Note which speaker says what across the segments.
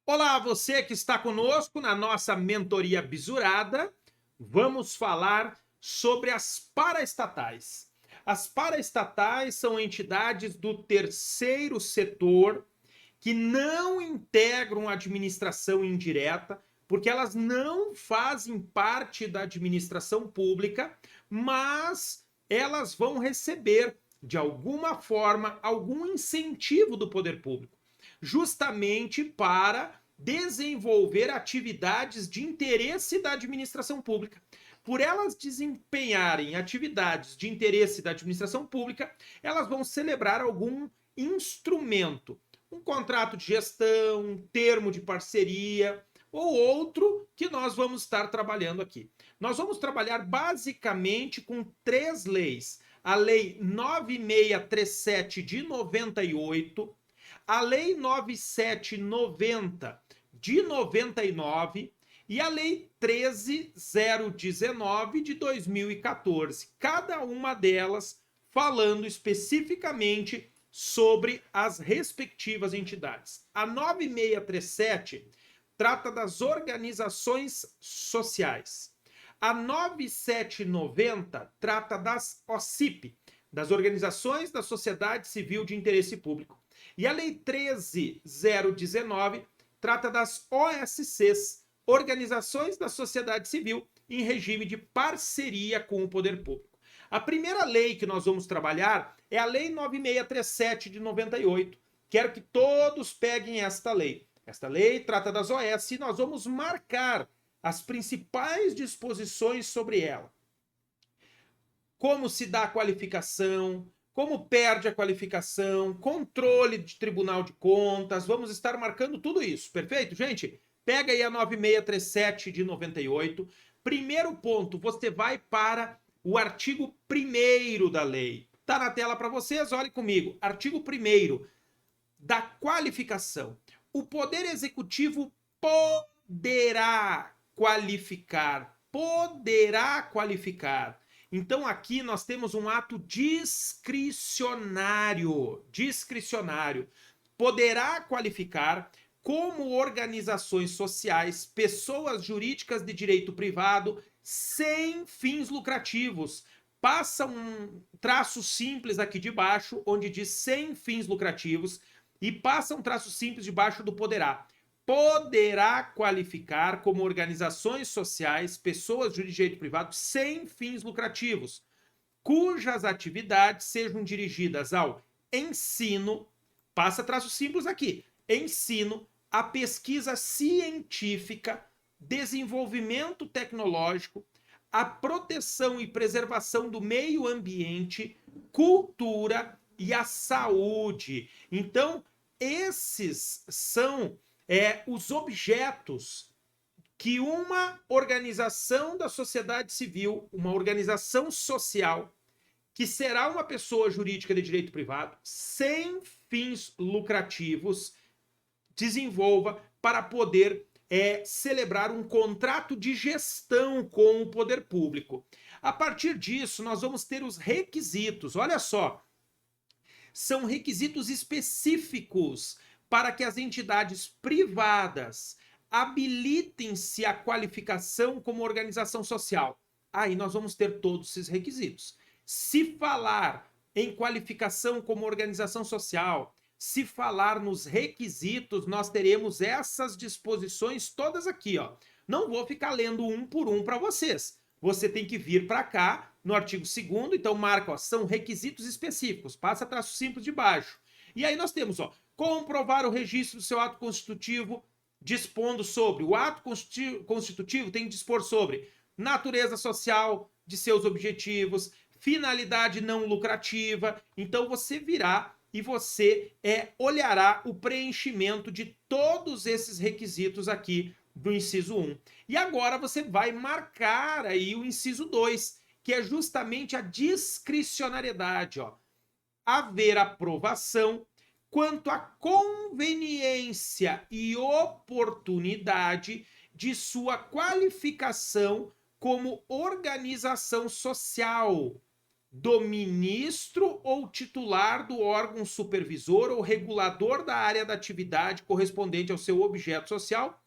Speaker 1: Olá, você que está conosco na nossa mentoria Bisurada. Vamos falar sobre as paraestatais. As paraestatais são entidades do terceiro setor que não integram a administração indireta, porque elas não fazem parte da administração pública, mas elas vão receber, de alguma forma, algum incentivo do poder público, justamente para desenvolver atividades de interesse da administração pública. Por elas desempenharem atividades de interesse da administração pública, elas vão celebrar algum instrumento, um contrato de gestão, um termo de parceria ou outro que nós vamos estar trabalhando aqui. Nós vamos trabalhar basicamente com três leis: a Lei 9637 de 98, a Lei 9790 de 99 e a Lei 13019 de 2014. Cada uma delas falando especificamente sobre as respectivas entidades. A 9637 trata das organizações sociais. A 9790 trata das OCIP, das organizações da sociedade civil de interesse público. E a Lei 13019 trata das OSCs, organizações da sociedade civil em regime de parceria com o poder público. A primeira lei que nós vamos trabalhar é a Lei 9637 de 98. Quero que todos peguem esta lei. Esta lei trata das OS e nós vamos marcar as principais disposições sobre ela. Como se dá a qualificação, como perde a qualificação, controle de Tribunal de Contas, vamos estar marcando tudo isso, perfeito, gente? Pega aí a 9637 de 98. Primeiro ponto, você vai para o artigo 1º da lei. Está na tela para vocês, olhem comigo. Artigo 1º da qualificação. O Poder Executivo poderá qualificar. Poderá qualificar. Então aqui nós temos um ato discricionário. Discricionário. Poderá qualificar como organizações sociais, pessoas jurídicas de direito privado sem fins lucrativos. Passa um traço simples aqui de baixo, onde diz sem fins lucrativos, e passa um traço simples debaixo do poderá. Poderá qualificar como organizações sociais, pessoas de direito privado sem fins lucrativos, cujas atividades sejam dirigidas ao ensino, passa traço simples aqui, ensino, a pesquisa científica, desenvolvimento tecnológico, a proteção e preservação do meio ambiente, cultura e a saúde. Então, esses são os objetos que uma organização da sociedade civil, uma organização social, que será uma pessoa jurídica de direito privado, sem fins lucrativos, desenvolva para poder celebrar um contrato de gestão com o poder público. A partir disso, nós vamos ter os requisitos. Olha só, são requisitos específicos para que as entidades privadas habilitem-se à qualificação como organização social. Aí nós vamos ter todos esses requisitos. Se falar em qualificação como organização social, se falar nos requisitos, nós teremos essas disposições todas aqui, ó. Não vou ficar lendo um por um para vocês. Você tem que vir para cá no artigo 2º, então marca, ó, são requisitos específicos, passa traço simples de baixo. E aí nós temos, ó, comprovar o registro do seu ato constitutivo, dispondo sobre o ato constitutivo, tem que dispor sobre natureza social de seus objetivos, finalidade não lucrativa. Então você virá e você olhará o preenchimento de todos esses requisitos aqui do inciso 1. E agora você vai marcar aí o inciso 2, que é justamente a discricionariedade, ó. Haver aprovação quanto à conveniência e oportunidade de sua qualificação como organização social do ministro ou titular do órgão supervisor ou regulador da área da atividade correspondente ao seu objeto social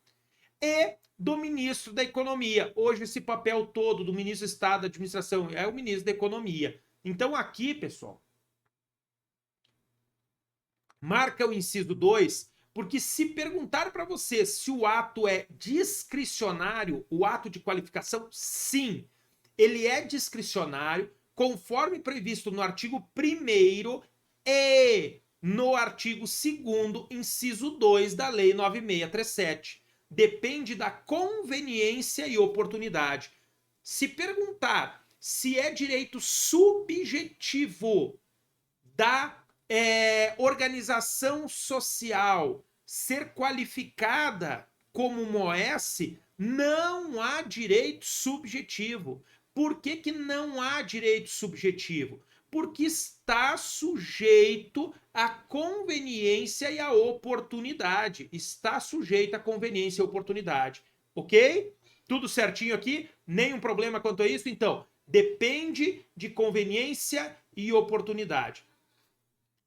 Speaker 1: e do ministro da Economia. Hoje esse papel todo do ministro do Estado da Administração é o ministro da Economia. Então aqui, pessoal, marca o inciso 2, porque se perguntar para você se o ato é discricionário, o ato de qualificação, sim, ele é discricionário, conforme previsto no artigo 1º e no artigo 2º, inciso 2 da Lei 9637. Depende da conveniência e oportunidade. Se perguntar se é direito subjetivo da organização social ser qualificada como uma OS, não há direito subjetivo. Por que que não há direito subjetivo? Porque está sujeito à conveniência e à oportunidade. Está sujeito à conveniência e oportunidade. Ok? Tudo certinho aqui? Nenhum problema quanto a isso? Então, depende de conveniência e oportunidade.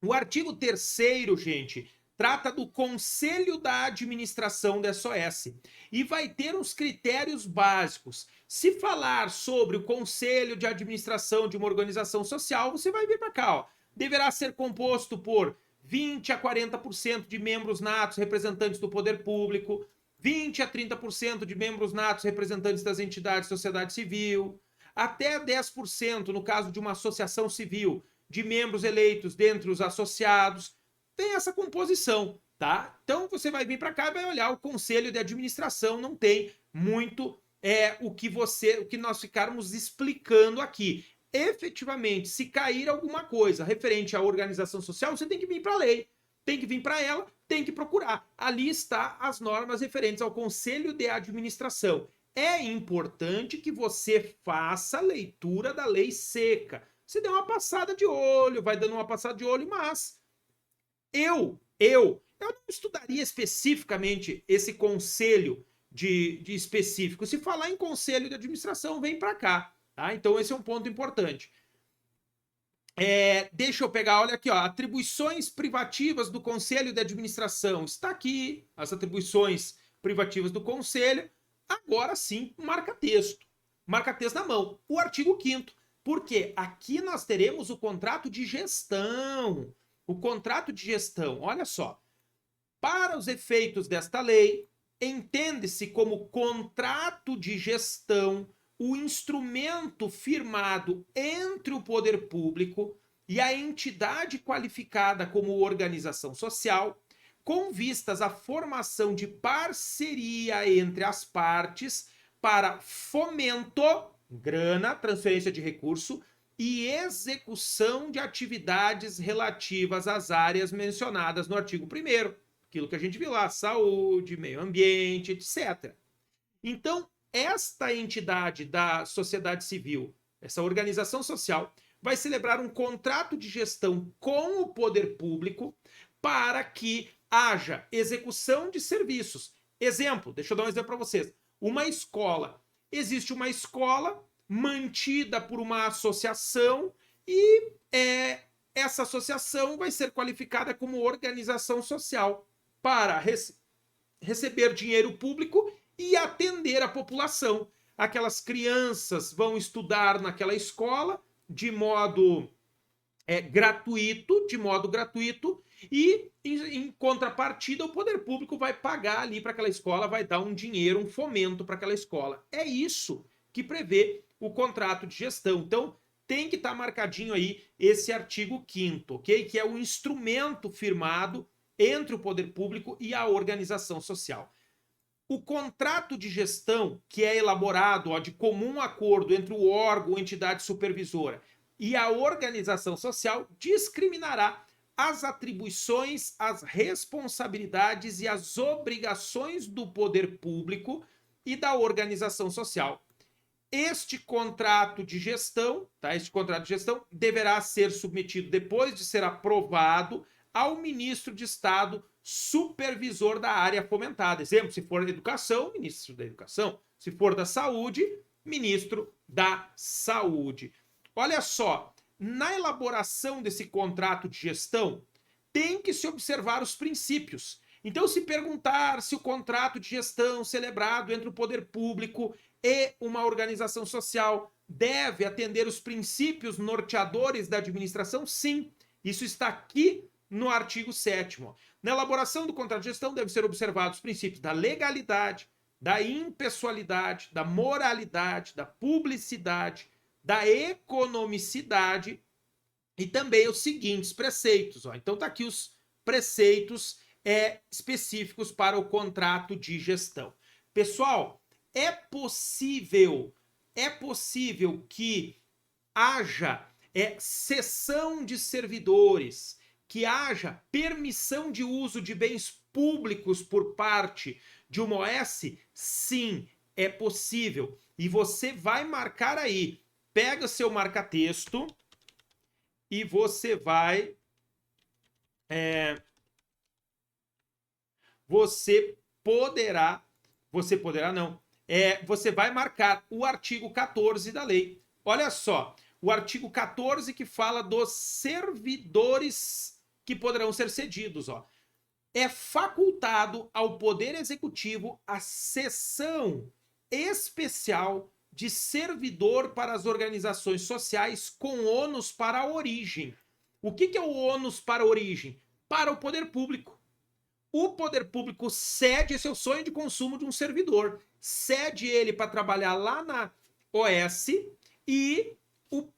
Speaker 1: O artigo 3º, gente, trata do Conselho da Administração da SOS e vai ter os critérios básicos. Se falar sobre o Conselho de Administração de uma organização social, você vai vir para cá, ó. Deverá ser composto por 20 a 40% de membros natos representantes do poder público, 20 a 30% de membros natos representantes das entidades da sociedade civil, até 10% no caso de uma associação civil, de membros eleitos dentre os associados, tem essa composição, tá? Então você vai vir para cá e vai olhar o conselho de administração, não tem muito o que nós ficarmos explicando aqui. Efetivamente, se cair alguma coisa referente à organização social, você tem que vir para a lei, tem que vir para ela, tem que procurar. Ali está as normas referentes ao conselho de administração. É importante que você faça a leitura da lei seca. Você deu uma passada de olho, vai dando uma passada de olho, mas eu não estudaria especificamente esse conselho de específico. Se falar em conselho de administração, vem para cá, tá? Então esse é um ponto importante. Deixa eu pegar, olha aqui, ó, atribuições privativas do conselho de administração. Está aqui as atribuições privativas do conselho. Agora sim, marca texto. Marca texto na mão. O artigo 5º. Porque aqui nós teremos o contrato de gestão. O contrato de gestão, olha só. Para os efeitos desta lei, entende-se como contrato de gestão o instrumento firmado entre o poder público e a entidade qualificada como organização social, com vistas à formação de parceria entre as partes para fomento, grana, transferência de recurso e execução de atividades relativas às áreas mencionadas no artigo 1º, aquilo que a gente viu lá, saúde, meio ambiente, etc. Então, esta entidade da sociedade civil, essa organização social, vai celebrar um contrato de gestão com o poder público para que haja execução de serviços. Exemplo, deixa eu dar um exemplo para vocês. Uma escola. Existe uma escola mantida por uma associação e essa associação vai ser qualificada como organização social para receber dinheiro público e atender a população. Aquelas crianças vão estudar naquela escola de modo gratuito, e em contrapartida o poder público vai pagar ali para aquela escola, vai dar um dinheiro, um fomento para aquela escola. É isso que prevê o contrato de gestão. Então, tem que estar marcadinho aí esse artigo 5º, ok? Que é o instrumento firmado entre o poder público e a organização social. O contrato de gestão, que é elaborado de comum acordo entre o órgão, entidade supervisora e a organização social, discriminará as atribuições, as responsabilidades e as obrigações do poder público e da organização social. Este contrato de gestão, tá? Este contrato de gestão deverá ser submetido, depois de ser aprovado, ao ministro de Estado supervisor da área fomentada. Exemplo, se for da educação, ministro da educação. Se for da saúde, ministro da saúde. Olha só, na elaboração desse contrato de gestão, tem que se observar os princípios. Então, se perguntar se o contrato de gestão celebrado entre o poder público e uma organização social deve atender os princípios norteadores da administração, sim. Isso está aqui no artigo 7º. Na elaboração do contrato de gestão devem ser observados os princípios da legalidade, da impessoalidade, da moralidade, da publicidade, da economicidade e também os seguintes preceitos. Ó. Então tá aqui os preceitos específicos para o contrato de gestão. Pessoal, é possível que haja cessão de servidores, que haja permissão de uso de bens públicos por parte de uma OS? Sim, é possível. E você vai marcar aí. Pega seu marca-texto e você vai... Você vai marcar o artigo 14 da lei. Olha só, o artigo 14 que fala dos servidores que poderão ser cedidos. Ó. É facultado ao Poder Executivo a cessão especial de servidor para as organizações sociais com ônus para a origem. O que é o ônus para a origem? Para o poder público. O poder público cede esse é o sonho de consumo de um servidor. Cede ele para trabalhar lá na OS e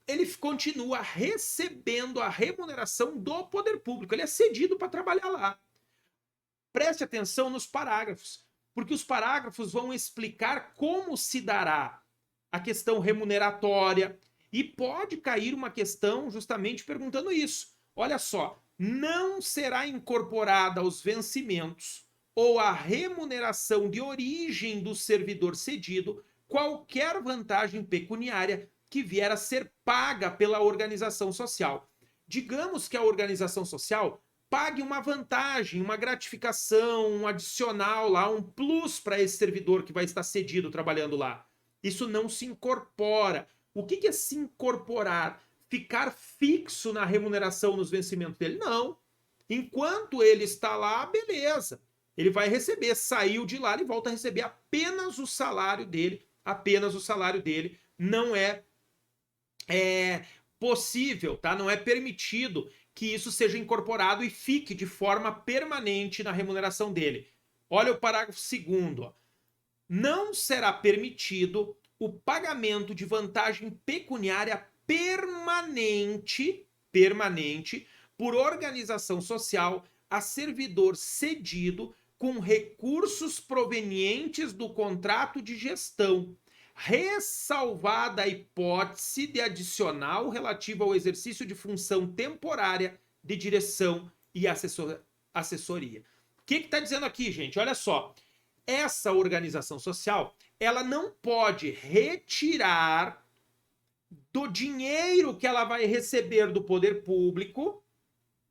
Speaker 1: ele continua recebendo a remuneração do poder público. Ele é cedido para trabalhar lá. Preste atenção nos parágrafos, porque os parágrafos vão explicar como se dará a questão remuneratória e pode cair uma questão justamente perguntando isso. Olha só, não será incorporada aos vencimentos ou à remuneração de origem do servidor cedido qualquer vantagem pecuniária que vier a ser paga pela organização social. Digamos que a organização social pague uma vantagem, uma gratificação, um adicional lá, um plus para esse servidor que vai estar cedido trabalhando lá. Isso não se incorpora. O que é se incorporar? Ficar fixo na remuneração nos vencimentos dele? Não. Enquanto ele está lá, beleza. Ele vai receber, saiu de lá, ele volta a receber apenas o salário dele, apenas o salário dele. Não é possível, tá? Não é permitido que isso seja incorporado e fique de forma permanente na remuneração dele. Olha o parágrafo 2º. Não será permitido o pagamento de vantagem pecuniária permanente por organização social a servidor cedido com recursos provenientes do contrato de gestão, ressalvada a hipótese de adicional relativa ao exercício de função temporária de direção e assessoria. O que está dizendo aqui, gente? Olha só, essa organização social, ela não pode retirar do dinheiro que ela vai receber do poder público,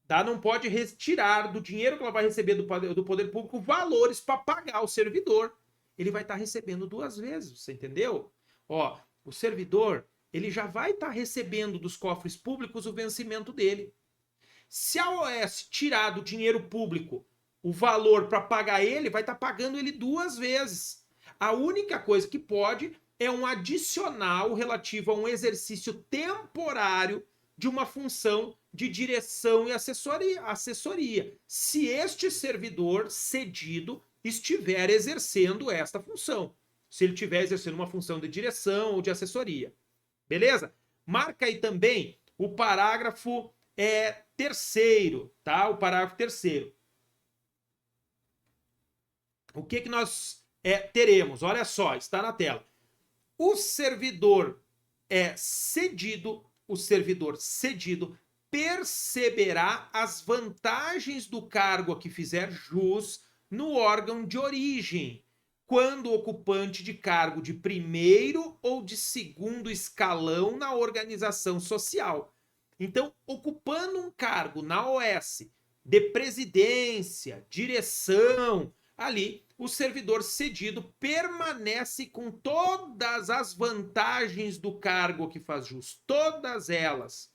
Speaker 1: tá? Não pode retirar do dinheiro que ela vai receber do poder público valores para pagar o servidor. Ele vai estar recebendo duas vezes, você entendeu? Ó, o servidor, ele já vai estar recebendo dos cofres públicos o vencimento dele. Se a OS tirar do dinheiro público o valor para pagar ele, vai estar pagando ele duas vezes. A única coisa que pode é um adicional relativo a um exercício temporário de uma função de direção e assessoria. Se este servidor cedido estiver exercendo esta função. Se ele estiver exercendo uma função de direção ou de assessoria. Beleza? Marca aí também o parágrafo 3º, tá? O parágrafo 3º. O que nós teremos? Olha só, está na tela. O servidor cedido perceberá as vantagens do cargo a que fizer jus no órgão de origem, quando ocupante de cargo de primeiro ou de segundo escalão na organização social. Então, ocupando um cargo na OS de presidência, direção, ali o servidor cedido permanece com todas as vantagens do cargo que faz jus, todas elas.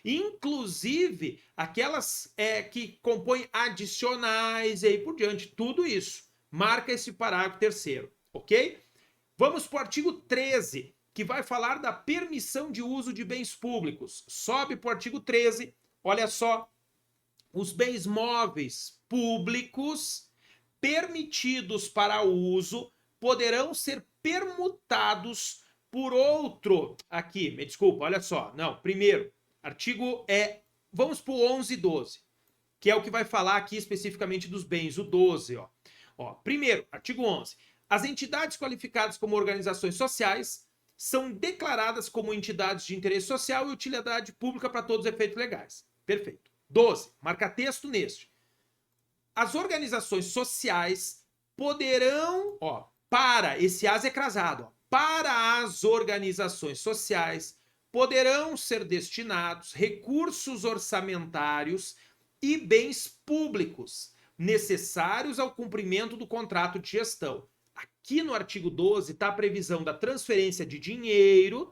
Speaker 1: inclusive aquelas que compõem adicionais e aí por diante, tudo isso. Marca esse parágrafo terceiro, ok? Vamos para o artigo 13, que vai falar da permissão de uso de bens públicos. Sobe para o artigo 13, olha só, os bens móveis públicos permitidos para uso poderão ser permutados por outro. Aqui, me desculpa, olha só. Não, primeiro, artigo vamos para o 11 e 12, que é o que vai falar aqui especificamente dos bens, o 12, ó. Primeiro, artigo 11. As entidades qualificadas como organizações sociais são declaradas como entidades de interesse social e utilidade pública para todos os efeitos legais. Perfeito. 12. Marca texto neste. As organizações sociais poderão, para, esse as é crasado, para as organizações sociais poderão ser destinados recursos orçamentários e bens públicos necessários ao cumprimento do contrato de gestão. Aqui no artigo 12 está a previsão da transferência de dinheiro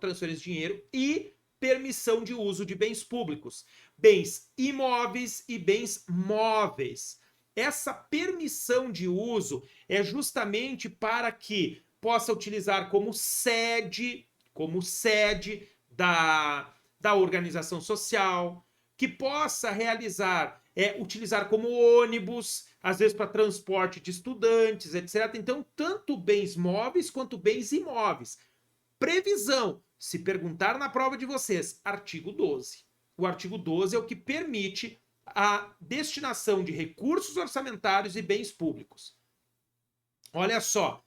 Speaker 1: e permissão de uso de bens públicos, bens imóveis e bens móveis. Essa permissão de uso é justamente para que possa utilizar como sede da organização social, que possa utilizar como ônibus, às vezes para transporte de estudantes, etc. Então, tanto bens móveis quanto bens imóveis. Previsão, se perguntar na prova de vocês, artigo 12. O artigo 12 é o que permite a destinação de recursos orçamentários e bens públicos. Olha só,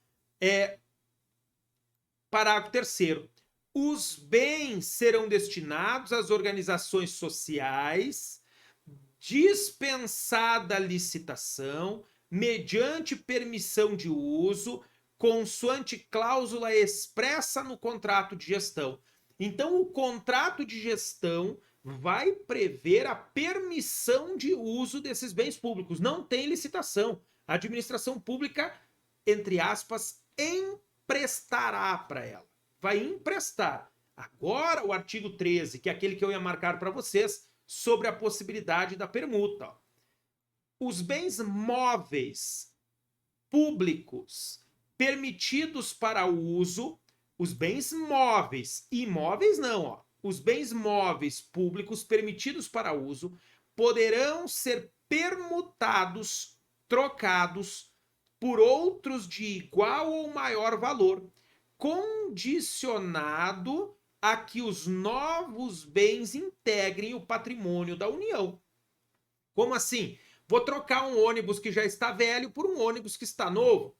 Speaker 1: parágrafo 3º. Os bens serão destinados às organizações sociais, dispensada a licitação, mediante permissão de uso, consoante cláusula expressa no contrato de gestão. Então, o contrato de gestão vai prever a permissão de uso desses bens públicos. Não tem licitação. A administração pública, entre aspas, emprestará para ela. Vai emprestar. Agora, o artigo 13, que é aquele que eu ia marcar para vocês, sobre a possibilidade da permuta. Os bens móveis públicos permitidos para uso, os bens móveis, imóveis não, os bens móveis públicos permitidos para uso poderão ser permutados, trocados por outros de igual ou maior valor, condicionado a que os novos bens integrem o patrimônio da União. Como assim? Vou trocar um ônibus que já está velho por um ônibus que está novo.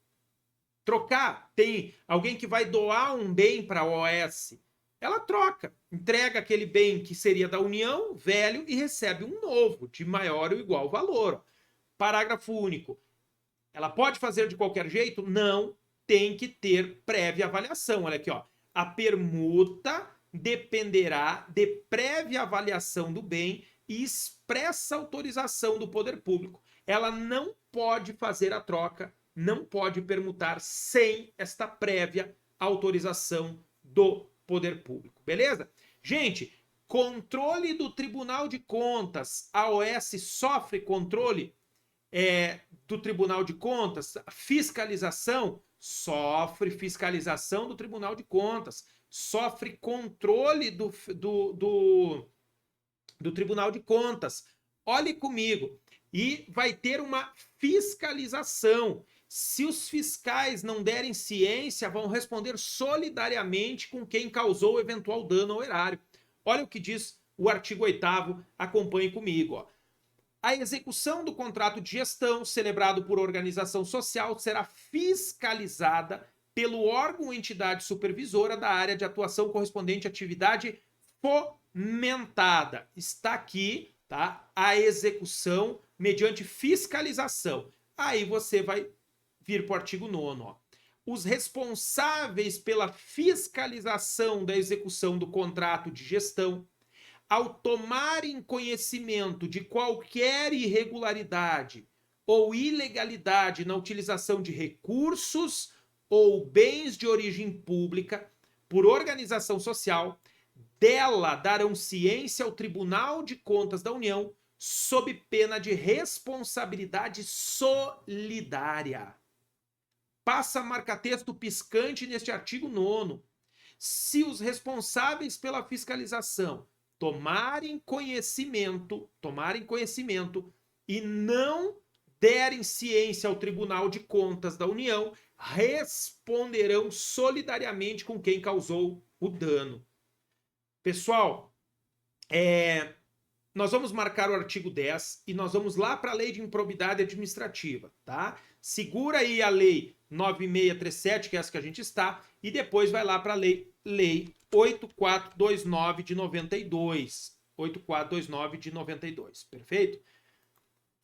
Speaker 1: Trocar, tem alguém que vai doar um bem para a OS. Ela troca, entrega aquele bem que seria da União, velho, e recebe um novo, de maior ou igual valor. Parágrafo único. Ela pode fazer de qualquer jeito? Não, tem que ter prévia avaliação. Olha aqui, a permuta dependerá de prévia avaliação do bem e expressa autorização do poder público. Ela não pode fazer a troca, não pode permutar sem esta prévia autorização do poder público. Beleza? Gente, controle do Tribunal de Contas. A OS sofre controle do Tribunal de Contas? Fiscalização? Sofre fiscalização do Tribunal de Contas. Sofre controle do Tribunal de Contas. Olhe comigo. E vai ter uma fiscalização. Se os fiscais não derem ciência, vão responder solidariamente com quem causou eventual dano ao erário. Olha o que diz o artigo 8º, acompanhe comigo. A execução do contrato de gestão celebrado por organização social será fiscalizada pelo órgão ou entidade supervisora da área de atuação correspondente à atividade fomentada. Está aqui, tá? A execução mediante fiscalização. Aí você vai vir para o artigo 9º. Os responsáveis pela fiscalização da execução do contrato de gestão, ao tomarem conhecimento de qualquer irregularidade ou ilegalidade na utilização de recursos ou bens de origem pública por organização social, dela darão ciência ao Tribunal de Contas da União, sob pena de responsabilidade solidária. Passa marca-texto piscante neste artigo 9º. Se os responsáveis pela fiscalização tomarem conhecimento e não derem ciência ao Tribunal de Contas da União, responderão solidariamente com quem causou o dano. Pessoal, nós vamos marcar o artigo 10 e nós vamos lá para a Lei de Improbidade Administrativa, tá? Segura aí a Lei 9637, que é essa que a gente está, e depois vai lá para a Lei 8429 de 92. 8429 de 92, perfeito?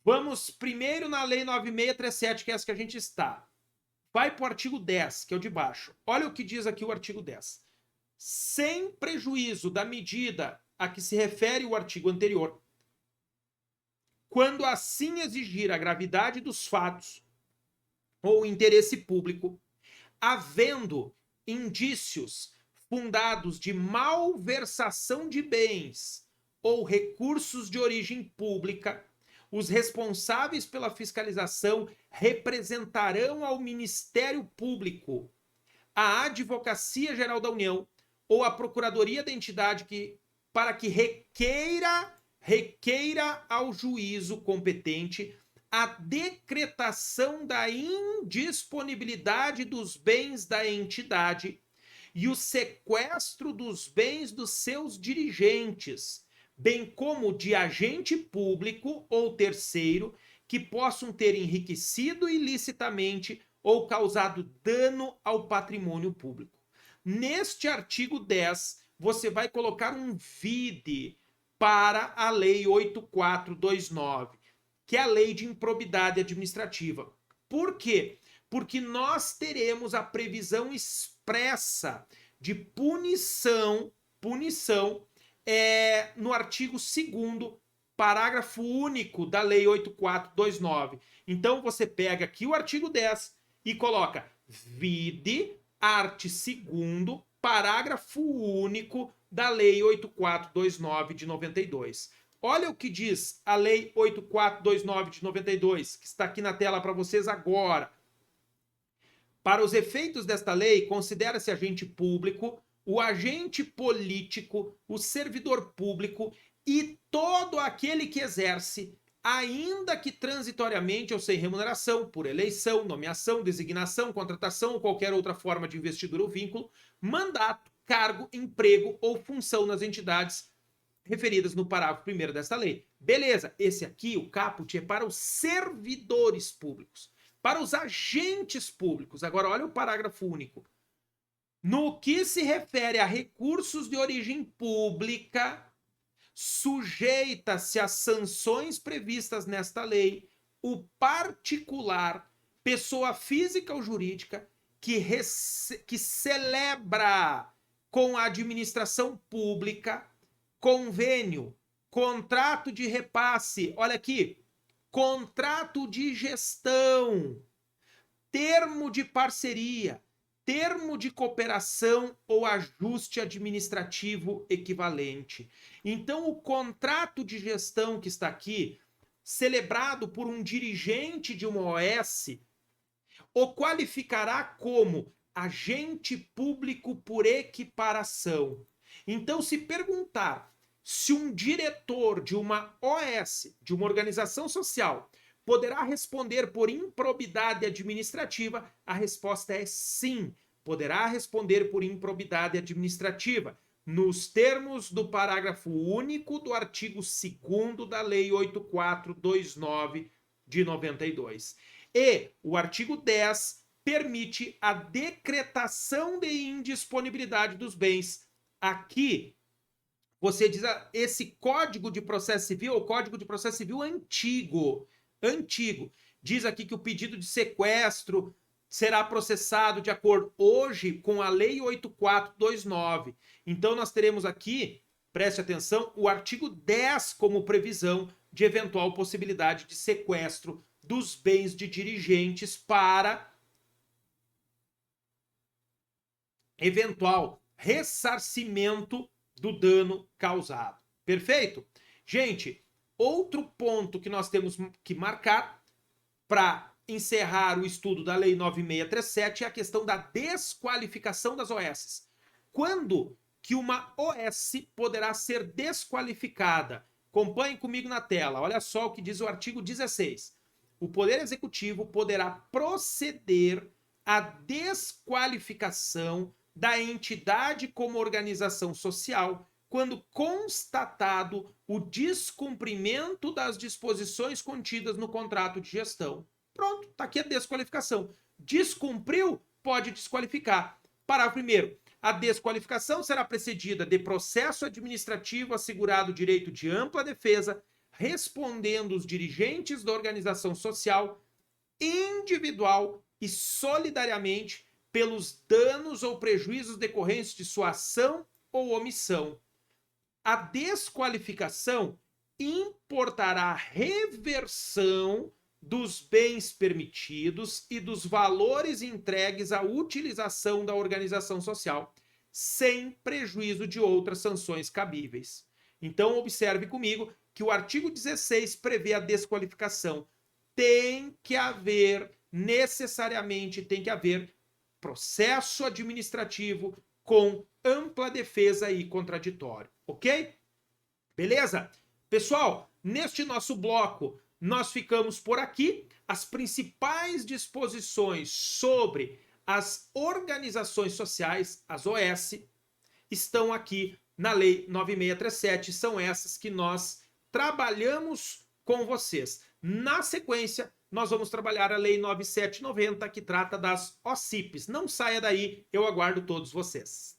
Speaker 1: Vamos primeiro na Lei 9637, que é essa que a gente está. Vai para o artigo 10, que é o de baixo. Olha o que diz aqui o artigo 10. Sem prejuízo da medida a que se refere o artigo anterior, quando assim exigir a gravidade dos fatos ou interesse público, havendo indícios fundados de malversação de bens ou recursos de origem pública, os responsáveis pela fiscalização representarão ao Ministério Público, à Advocacia Geral da União ou à Procuradoria da entidade para que requeira ao juízo competente a decretação da indisponibilidade dos bens da entidade e o sequestro dos bens dos seus dirigentes, bem como de agente público ou terceiro que possam ter enriquecido ilicitamente ou causado dano ao patrimônio público. Neste artigo 10, você vai colocar um vide para a Lei 8429, que é a Lei de Improbidade Administrativa. Por quê? Porque nós teremos a previsão expressa de punição no artigo 2º, parágrafo único da Lei 8429. Então, você pega aqui o artigo 10 e coloca vide art. 2º, parágrafo único da Lei 8429 de 92. Olha o que diz a Lei 8429 de 92, que está aqui na tela para vocês agora. Para os efeitos desta lei, considera-se agente público o agente político, o servidor público e todo aquele que exerce, ainda que transitoriamente ou sem remuneração, por eleição, nomeação, designação, contratação ou qualquer outra forma de investidura ou vínculo, mandato, cargo, emprego ou função nas entidades referidas no parágrafo 1º desta lei. Beleza, esse aqui, o caput, é para os servidores públicos, para os agentes públicos. Agora, olha o parágrafo único. No que se refere a recursos de origem pública, sujeita-se às sanções previstas nesta lei o particular, pessoa física ou jurídica, que celebra com a administração pública convênio, contrato de repasse, olha aqui, contrato de gestão, termo de parceria, termo de cooperação ou ajuste administrativo equivalente. Então, o contrato de gestão que está aqui, celebrado por um dirigente de uma OS, o qualificará como agente público por equiparação. Então, se perguntar se um diretor de uma OS, de uma organização social, poderá responder por improbidade administrativa, a resposta é sim, poderá responder por improbidade administrativa, nos termos do parágrafo único do artigo 2º da Lei 8429 de 92. E o artigo 10 permite a decretação de indisponibilidade dos bens. Aqui, você diz, esse Código de Processo Civil é o Código de Processo Civil antigo. Diz aqui que o pedido de sequestro será processado de acordo hoje com a Lei 8429. Então, nós teremos aqui, preste atenção, o artigo 10 como previsão de eventual possibilidade de sequestro dos bens de dirigentes para eventual ressarcimento do dano causado. Perfeito? Gente, outro ponto que nós temos que marcar para encerrar o estudo da Lei 9637 é a questão da desqualificação das OS. Quando que uma OS poderá ser desqualificada? Acompanhem comigo na tela. Olha só o que diz o artigo 16. O Poder Executivo poderá proceder à desqualificação da entidade como organização social quando constatado o descumprimento das disposições contidas no contrato de gestão. Pronto, está aqui a desqualificação. Descumpriu, pode desqualificar. Parágrafo 1º. A desqualificação será precedida de processo administrativo assegurado o direito de ampla defesa, respondendo os dirigentes da organização social individual e solidariamente pelos danos ou prejuízos decorrentes de sua ação ou omissão. A desqualificação importará reversão dos bens permitidos e dos valores entregues à utilização da organização social, sem prejuízo de outras sanções cabíveis. Então, observe comigo que o artigo 16 prevê a desqualificação. Tem que haver, necessariamente tem que haver, processo administrativo com ampla defesa e contraditório, ok? Beleza? Pessoal, neste nosso bloco, nós ficamos por aqui. As principais disposições sobre as organizações sociais, as OS, estão aqui na Lei 9637. São essas que nós trabalhamos com vocês. Na sequência, nós vamos trabalhar a Lei 9790, que trata das OCIPs. Não saia daí, eu aguardo todos vocês.